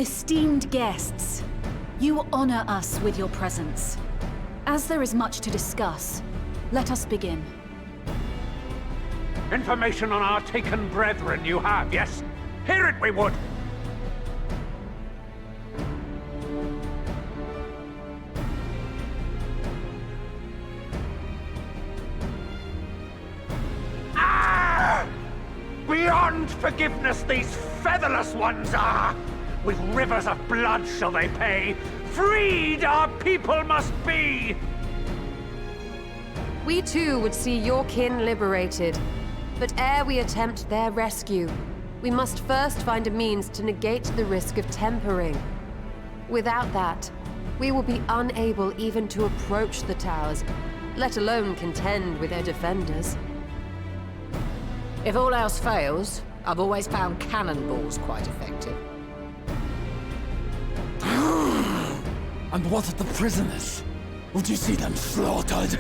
Esteemed guests, you honor us with your presence. As there is much to discuss, let us begin. Information on our taken brethren you have, yes? Hear it we would! Ah! Beyond forgiveness these featherless ones are! With rivers of blood shall they pay. Freed our people must be! We too would see your kin liberated. But ere we attempt their rescue, we must first find a means to negate the risk of tempering. Without that, we will be unable even to approach the towers, let alone contend with their defenders. If all else fails, I've always found cannonballs quite effective. And what of the prisoners? Would you see them slaughtered?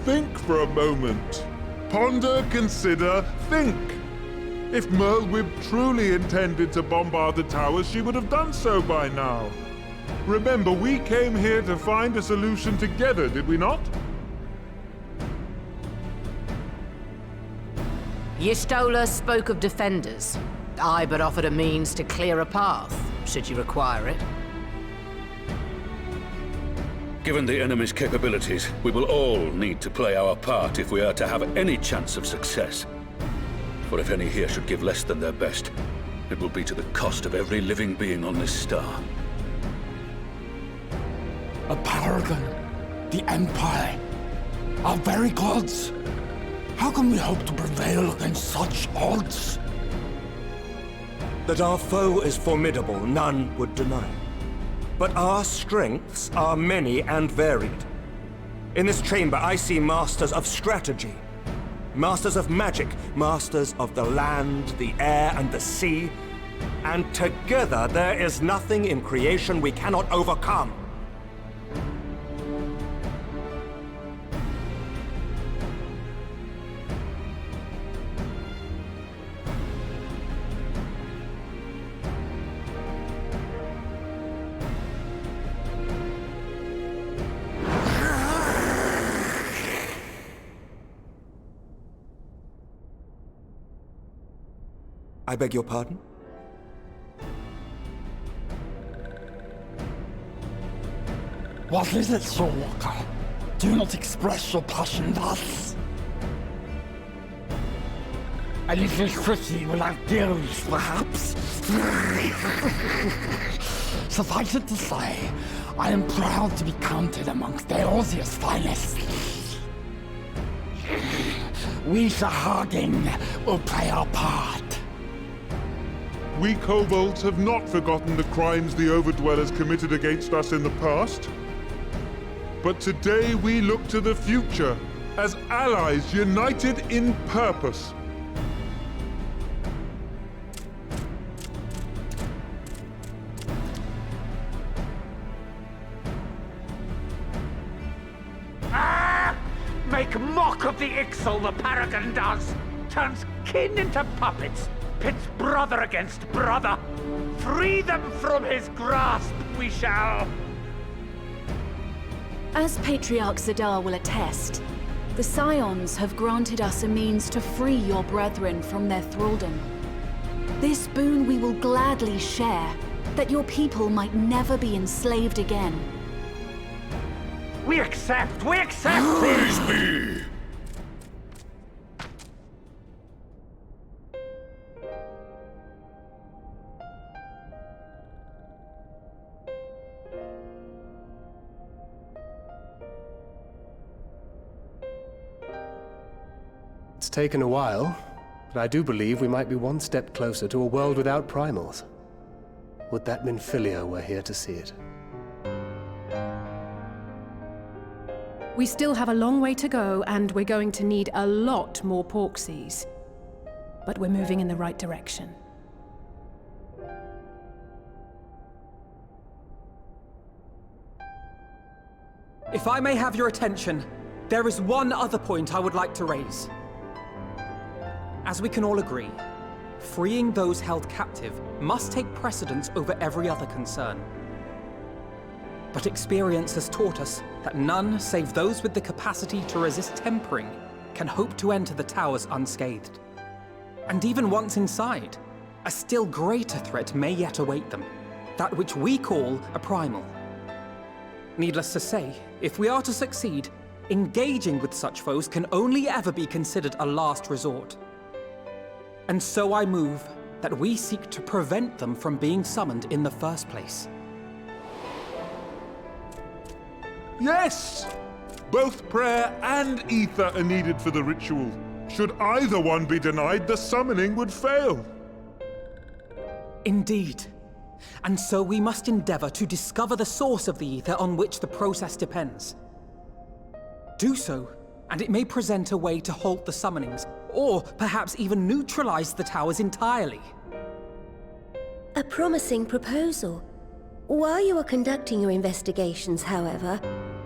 Think for a moment. Ponder, consider, think. If Merlwyb truly intended to bombard the towers, she would have done so by now. Remember, we came here to find a solution together, did we not? Y'Stola spoke of defenders. I but offered a means to clear a path, should you require it. Given the enemy's capabilities, we will all need to play our part if we are to have any chance of success. For if any here should give less than their best, it will be to the cost of every living being on this star. A paragon, the Empire, our very gods. How can we hope to prevail against such odds? That our foe is formidable, none would deny. But our strengths are many and varied. In this chamber, I see masters of strategy, masters of magic, masters of the land, the air, and the sea. And together, there is nothing in creation we cannot overcome. I beg your pardon? What is it, Soulwalker? Do not express your passion thus. A little tricky will have gills, perhaps. Suffice it to say, I am proud to be counted amongst Eorzea's finest. We Sahagin will play our part. We kobolds have not forgotten the crimes the Overdwellers committed against us in the past. But today we look to the future, as allies united in purpose. Ah! Make mock of the Ixal, the Paragon does! Turns kin into puppets! Pits brother against brother! Free them from his grasp, we shall! As Patriarch Zadar will attest, the Scions have granted us a means to free your brethren from their thraldom. This boon we will gladly share, that your people might never be enslaved again. We accept! We accept! Praise be! It's taken a while, but I do believe we might be one step closer to a world without primals. Would that Minfilia were here to see it. We still have a long way to go, and we're going to need a lot more Porksies. But we're moving in the right direction. If I may have your attention, there is one other point I would like to raise. As we can all agree, freeing those held captive must take precedence over every other concern. But experience has taught us that none save those with the capacity to resist tempering can hope to enter the towers unscathed. And even once inside, a still greater threat may yet await them, that which we call a primal. Needless to say, if we are to succeed, engaging with such foes can only ever be considered a last resort. And so I move that we seek to prevent them from being summoned in the first place. Yes! Both prayer and ether are needed for the ritual. Should either one be denied, the summoning would fail. Indeed. And so we must endeavor to discover the source of the ether on which the process depends. Do so, and it may present a way to halt the summonings, or perhaps even neutralize the towers entirely. A promising proposal. While you are conducting your investigations, however,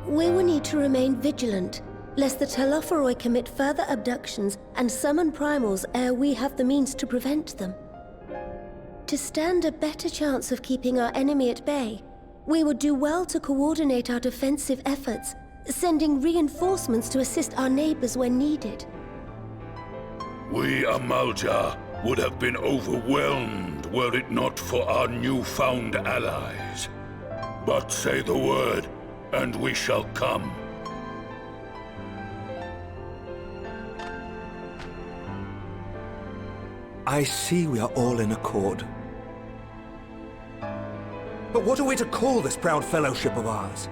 we will need to remain vigilant, lest the Telophoroi commit further abductions and summon primals ere we have the means to prevent them. To stand a better chance of keeping our enemy at bay, we would do well to coordinate our defensive efforts, sending reinforcements to assist our neighbors when needed. We Amalja would have been overwhelmed were it not for our newfound allies. But say the word, and we shall come. I see we are all in accord. But what are we to call this proud fellowship of ours?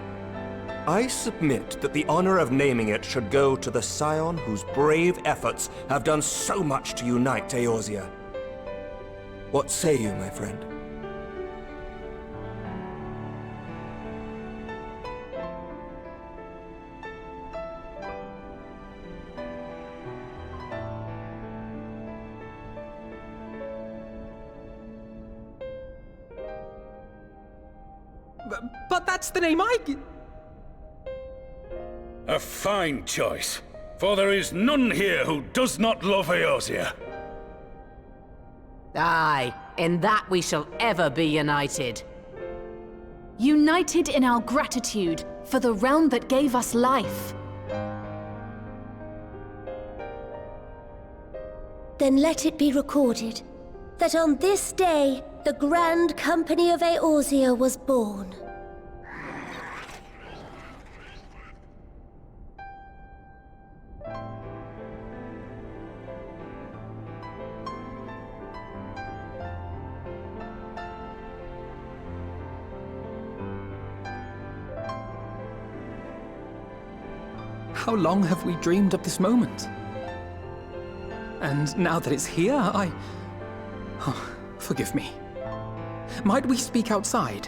I submit that the honor of naming it should go to the scion whose brave efforts have done so much to unite Eorzea. What say you, my friend? But that's the name I... A fine choice, for there is none here who does not love Eorzea. Aye, in that we shall ever be united. United in our gratitude for the realm that gave us life. Then let it be recorded that on this day, the Grand Company of Eorzea was born. How long have we dreamed of this moment? And now that it's here, Oh, forgive me. Might we speak outside?